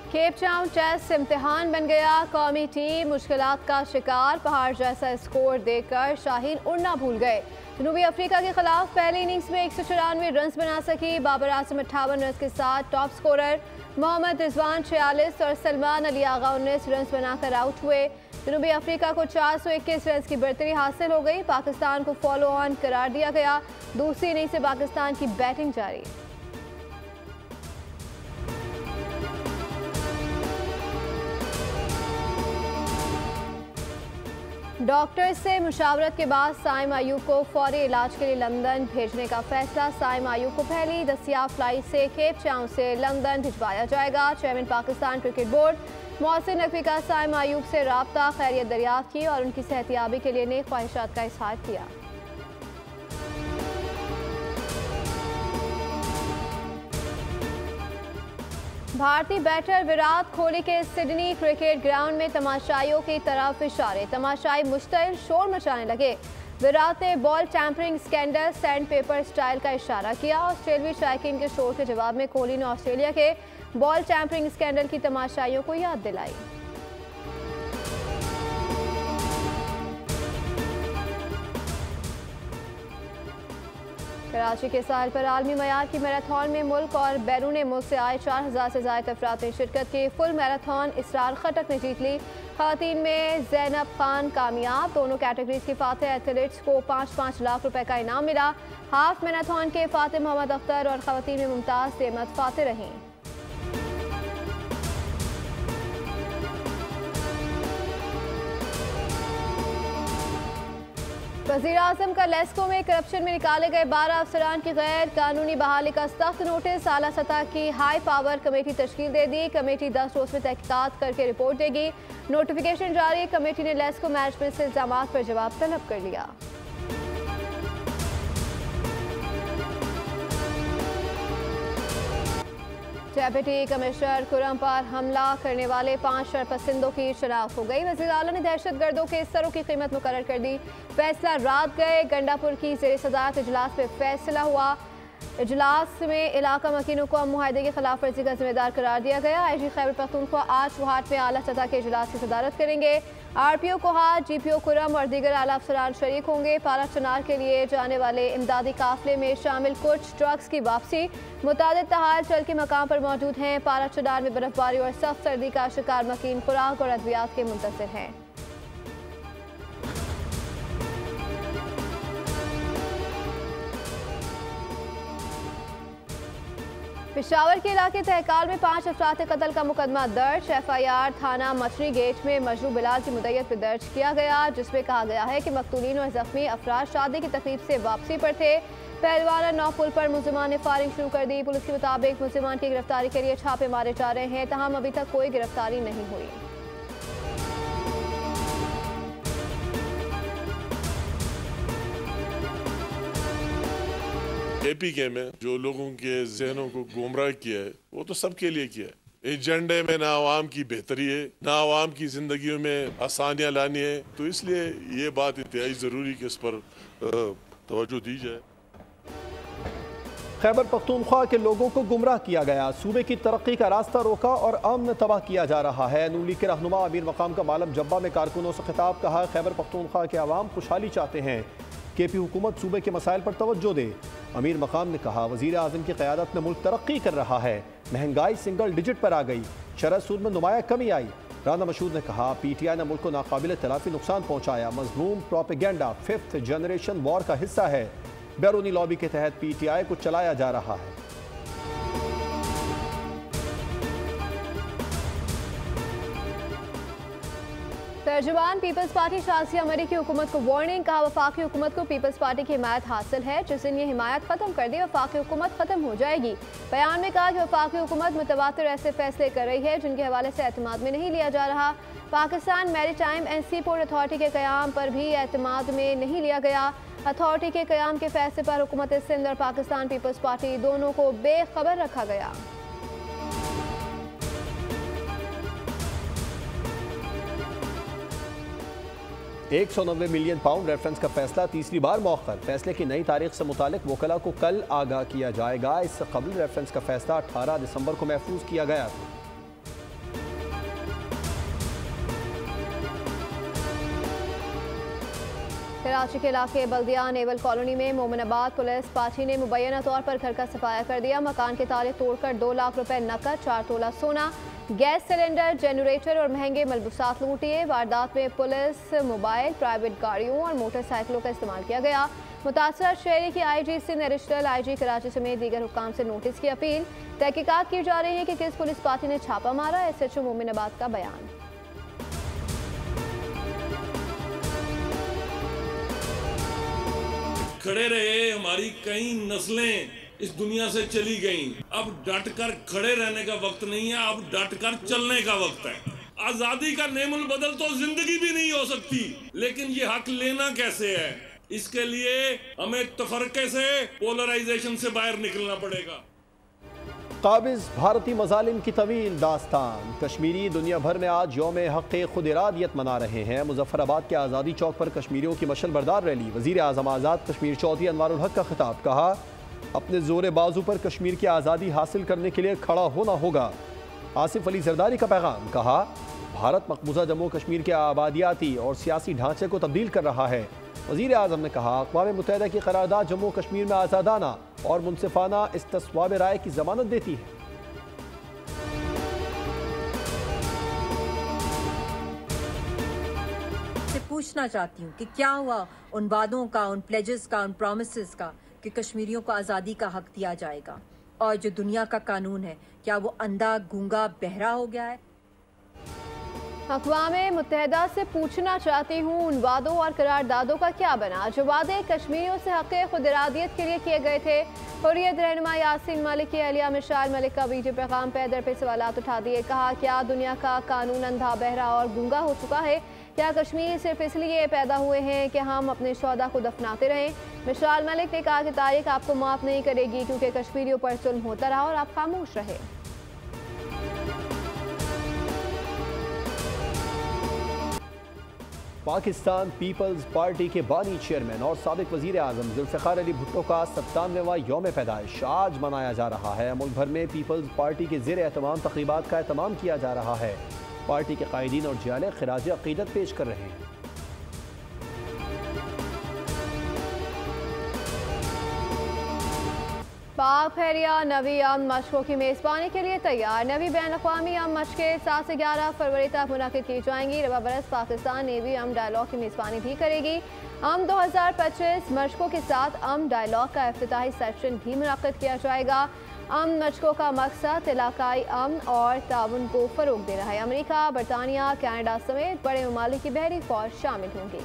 Cape Town test इम्तिहान बन गया। कौमी टीम मुश्किलात का शिकार। पहाड़ जैसा स्कोर देकर शाहीन उड़ना भूल गए। जनूबी अफ्रीका के खिलाफ पहली इनिंग्स में 194 रन बना सकी। बाबर आजम 58 रन के साथ टॉप स्कोरर। मोहम्मद रिजवान 46 और सलमान अली आगा 19 रन बनाकर आउट हुए। जनूबी अफ्रीका को 421 रन की बढ़तरी हासिल हो गई। पाकिस्तान को फॉलो ऑन करार दिया गया। दूसरी इनिंग्स से पाकिस्तान की बैटिंग जारी। डॉक्टर से मुशावरत के बाद साइम अयूब को फौरी इलाज के लिए लंदन भेजने का फैसला। साइम अयूब को पहली दस्तियाब फ्लाइट से केप टाउन से लंदन भिजवाया जाएगा। Chairman Pakistan cricket board Mohsin Naqvi का साइम अयूब से राब्ता खैरियत दरियाफ्त की और उनकी सेहतियाबी के लिए नेक ख्वाहिशात का इजहार किया। भारतीय बैटर विराट कोहली के सिडनी क्रिकेट ग्राउंड में तमाशाइयों की तरफ इशारे। तमाशाई मुश्तिल शोर मचाने लगे। विराट ने ball tampering scandal sand paper style का इशारा किया। ऑस्ट्रेलियाई शायकीन के शोर के जवाब में कोहली ने ऑस्ट्रेलिया के बॉल टैंपरिंग स्कैंडल की तमाशाइयों को याद दिलाई। कराची के साहिल पर आलमी मयार की मैराथन में मुल्क और बैरून मुल्क से आए 4000 से ज्यादा अफराद ने शिरकत की। फुल मैराथन इसरार खटक ने जीत ली। खवातीन में जैनब खान कामयाब। दोनों कैटेगरीज के फाते एथलीट्स को 5-5 लाख रुपए का इनाम मिला। हाफ मैराथन के फाते मोहम्मद अख्तर और खवातीन में मुमताज अहमद फाते रहीं। वज़ीर आज़म का लेस्को में करप्शन में निकाले गए 12 अफसरान की गैर कानूनी बहाली का सख्त नोटिस। आला सतह की हाई पावर कमेटी तश्कील दे दी। कमेटी 10 रोज में तहकीकात करके रिपोर्ट देगी। नोटिफिकेशन जारी। कमेटी ने लेस्को मैनेजमेंट से इल्जामात पर जवाब तलब कर लिया। डेप्यूटी कमिश्नर खुरम पर हमला करने वाले 5 शरपसंदों की शनाख्त हो गई। वज़ीर आला ने दहशतगर्दों के सरों की कीमत मुकर्रर कर दी। फैसला रात गए। गंडापुर की ज़ेर सदारत इजलास में फैसला हुआ। इजलास में इलाका मकीनों को मुआहदे की खिलाफ वर्जी का जिम्मेदार करार दिया गया। IG खैबर पख्तूनख्वा आज वहाट में आला सतह के इजलास की सदारत करेंगे। RPO कोहाट, GPO खुरम और दीगर आला अफसरान शरीक होंगे। पारा चनार के लिए जाने वाले इमदादी काफिले में शामिल कुछ ट्रक्स की वापसी। मुतादिद तहाल चल के मकाम पर मौजूद हैं। पारा चनार में बर्फबारी और सख्त सर्दी का शिकार मकीन खुराक और अद्वियात के मुंतज़िर हैं। पेशावर के इलाके तहकाल में 5 अफराद कत्ल का मुकदमा दर्ज। FIR थाना मछली गेट में मजरू बिलाल की मुद्दत पर दर्ज किया गया, जिसमें कहा गया है कि मकतूलीन और जख्मी अफराद शादी की तकरीब से वापसी पर थे। पहलवाना नौ पुल पर मुलजिमान ने फायरिंग शुरू कर दी। पुलिस के मुताबिक मुलजिमान की गिरफ्तारी के लिए छापे मारे जा रहे हैं, तहम अभी तक कोई गिरफ्तारी नहीं हुई। APK में जो लोगों के जहनों को गुमराह किया है वो तो सबके लिए किया है। एजेंडे में ना आवाम की बेहतरी है, ना आवाम की जिंदगियों में आसानियां लानी है, तो इसलिए ये बात इंतहाई ज़रूरी कि इस पर तवज्जो दी जाए। खैबर पख्तूनख्वा के लोगों को गुमराह किया गया। सूबे की तरक्की का रास्ता रोका और अमन तबाह किया जा रहा है। नून लीग के रहनुमा अमीर मकाम का मालम जब्बा में कारकुनों से खिताब। कहा, खैबर पख्तूनख्वा के अवाम खुशहाली चाहते हैं। KP हुकूमत सूबे के मसाइल पर तवज्जो दे। अमीर मकाम ने कहा, वज़ीर आज़म की क़यादत में मुल्क तरक्की कर रहा है। महंगाई सिंगल डिजिट पर आ गई। शरह सूद में नुमाया कमी आई। राना मशहूद ने कहा, PTI ने मुल्क को नाकाबिल तलाफी नुकसान पहुँचाया। मजलूम प्रोपेगेंडा 5th जनरेशन वॉर का हिस्सा है। बैरूनी लॉबी के तहत PTI को चलाया जा रहा है। तर्जुमान पीपल्स पार्टी शाजिया मरी की हुकूमत को वार्निंग। कहा, वफाकी हुकूमत को पीपल्स पार्टी की हिमायत हासिल है। जिस दिन ये हिमायत खत्म कर दी, वफाकी हुकूमत खत्म हो जाएगी। बयान में कहा कि वफाकी हुकूमत मुतवातिर ऐसे फैसले कर रही है जिनके हवाले से एतमाद में नहीं लिया जा रहा। Pakistan maritime and sea port authority के क़याम पर भी एतमाद में नहीं लिया गया। अथॉरिटी के क़याम के फैसले पर हुकूमत सिंध और पाकिस्तान पीपल्स पार्टी दोनों को बेखबर रखा गया। 190 मिलियन पाउंड रेफरेंस का फैसला तीसरी बार मौखर। फैसले की नई तारीख से मुतालिक वकला को कल आगाह किया जाएगा। इससे कबल रेफरेंस का फैसला 18 दिसंबर को महफूज किया गया था। कराची के इलाके बल्दिया नेवल कॉलोनी में मोमिनाबाद पुलिस पार्टी ने मुबैना तौर पर घर का सफाया कर दिया। मकान के ताले तोड़कर 2 लाख रुपए नकद, 4 तोला सोना, गैस सिलेंडर, जनरेटर और महंगे मलबूसात लूटिए। वारदात में पुलिस मोबाइल, प्राइवेट गाड़ियों और मोटरसाइकिलों का इस्तेमाल किया गया। मुतासर शहरी की IG Sindh, additional IG Karachi समेत दीगर हुक्काम से नोटिस की अपील। तहकीकात की जा रही है कि किस पुलिस पार्टी ने छापा मारा। SHO मोमिनाबाद का बयान। खड़े रहे, हमारी कई नस्लें इस दुनिया से चली गईं। अब डट कर खड़े रहने का वक्त नहीं है, अब डट कर चलने का वक्त है। आजादी का नेमुल बदल तो जिंदगी भी नहीं हो सकती, लेकिन ये हक लेना कैसे है, इसके लिए हमें तफरके से, पोलराइजेशन से बाहर निकलना पड़ेगा। काबिज भारतीय मजालिम की तवील दास्तान। कश्मीरी दुनिया भर में आज यौम हक़ खुद इरादियत मना रहे हैं। मुजफ्फराबाद के आज़ादी चौक पर कश्मीरियों की मशल बरदार रैली। वज़ीर आज़म आज़ाद कश्मीर चौधरी अनवारुल हक का खिताब। कहा, अपने जोर बाजू पर कश्मीर की आज़ादी हासिल करने के लिए खड़ा होना होगा। आसिफ अली जरदारी का पैगाम। कहा, भारत मकबूजा जम्मू कश्मीर के आबादियाती और सियासी ढांचे को तब्दील कर रहा है। वज़ीर आज़म ने कहा, अक़वाम मुत्तहिदा की क़रारदाद जम्मू कश्मीर में आज़ादाना और मुनसिफाना इस्तिस्वाब राय की ज़मानत देती है। पूछना चाहती हूँ कि क्या हुआ उन वादों का, उन प्लेजेस का, उन प्रॉमिसेस का कि कश्मीरियों को आज़ादी का हक दिया जाएगा, और जो दुनिया का कानून है क्या वो अंधा, गूंगा, बहरा हो गया है? अक़वाम मुत्तहिदा से पूछना चाहती हूँ उन वादों और करारदादों का क्या बना जो वादे कश्मीरियों से हक़ खुद इरादियत के लिए किए गए थे। हुर्रियत रहनुमा यासीन मलिक की अहलिया मिशाल मलिक का वीडियो पैगाम पे दर पे सवालात उठा दिए। कहा, क्या दुनिया का कानून अंधा, बहरा और गूंगा हो चुका है? क्या कश्मीर सिर्फ इसलिए पैदा हुए हैं कि हम अपने शौदा को दफनाते रहें? मिशाल मलिक ने कहा कि तारीख आपको माफ़ नहीं करेगी क्योंकि कश्मीरियों पर जुल्म होता रहा और आप खामोश रहे। पाकिस्तान पीपल्स पार्टी के बानी चेयरमैन और साबिक वज़ीर आज़म ज़ुल्फ़िकार अली भुट्टो का 97वां यौम पैदाइश आज मनाया जा रहा है। मुल्क भर में पीपल्स पार्टी के ज़ेर एहतमाम तक़रीबात का एहतमाम किया जा रहा है। पार्टी के कायदीन और जियाले खिराज अक़ीदत पेश कर रहे हैं। पाक बहरिया नवी अमन मशकों की मेज़बानी के लिए तैयार। नवी बैन अक़वामी अमन मशक़ें 7 से 11 फरवरी तक मुनक़िद की जाएंगी। रबा बरस पाकिस्तान नेवी अमन डायलॉग की मेज़बानी भी करेगी। अमन 2025 मशकों के साथ अमन डायलॉग का इफ्तिताही सेशन भी मुनक़िद किया जाएगा। अमन मशकों का मकसद इलाकाई अमन और ताउन को फ़रोग़ देना है। अमेरिका, बरतानिया, कनाडा समेत बड़े ममालिक की बहरी फ़ौज शामिल होंगी।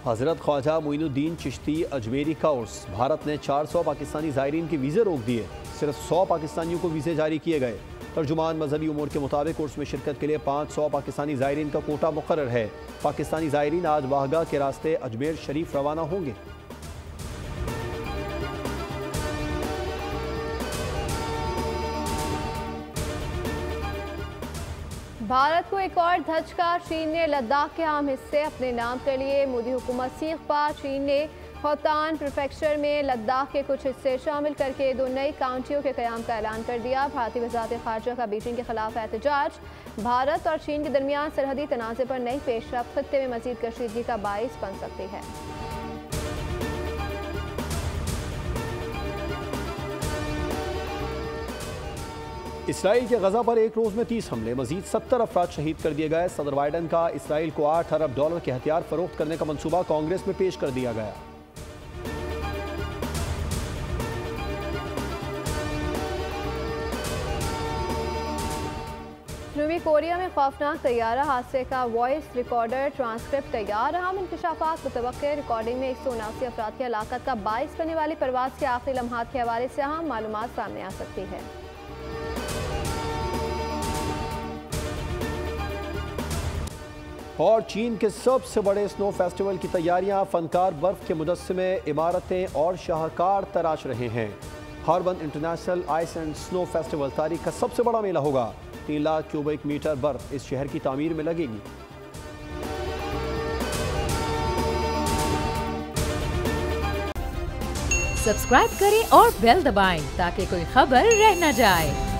हज़रत ख्वाजा मोइनुद्दीन चिश्ती अजमेरी कोर्स। भारत ने 400 पाकिस्तानी ज़ायरीन के वीज़े रोक दिए। सिर्फ 100 पाकिस्तानियों को वीज़े जारी किए गए। तर्जुमान मजहबी उमूर के मुताबिक कोर्स में शिरकत के लिए 500 पाकिस्तानी ज़ायरीन का कोटा मुकर्रर है। पाकिस्तानी ज़ायरीन आज वाहगा के रास्ते अजमेर शरीफ रवाना होंगे। भारत को एक और धचका। चीन ने लद्दाख के अहम हिस्से अपने नाम कर लिए। मोदी हुकूमत सीख पा। चीन ने होतान प्रीफेक्चर में लद्दाख के कुछ हिस्से शामिल करके 2 नई काउंटियों के क़याम का ऐलान कर दिया। भारतीय वज़ारत ख़ारजा का बीजिंग के खिलाफ एहतजाज। भारत और चीन के दरमियान सरहदी तनाज़े पर नई पेशरफ्त खित्ते में मज़ीद कशीदगी का बाइस बन सकती है। इसराइल के गजा पर एक रोज़ में 30 हमले, मजीद 70 अफराद शहीद कर दिए गए। सदर बाइडन का इसराइल को $8 अरब के हथियार फरोख्त करने का मंसूबा कांग्रेस में पेश कर दिया गया। जनूबी कोरिया में खौफनाक तैयारा हादसे का वॉइस रिकॉर्डर ट्रांसक्रिप्ट तैयार। अहम इंकशाफात मुतवक्के। रिकॉर्डिंग में 179 अफराद की हलाकत का बाइस बनने वाली परवाज़ के आखिरी लम्हात के हवाले से अहम मालूमात सामने आ सकती है। और चीन के सबसे बड़े स्नो फेस्टिवल की तैयारियां। फनकार बर्फ के मुजस्समे, इमारतें और शाहकार तराश रहे हैं। Harappan international ice and snow festival तारीख का सबसे बड़ा मेला होगा। 3 लाख क्यूबिक मीटर बर्फ इस शहर की तामीर में लगेगी। सब्सक्राइब करें और बेल दबाएं ताकि कोई खबर रह न जाए।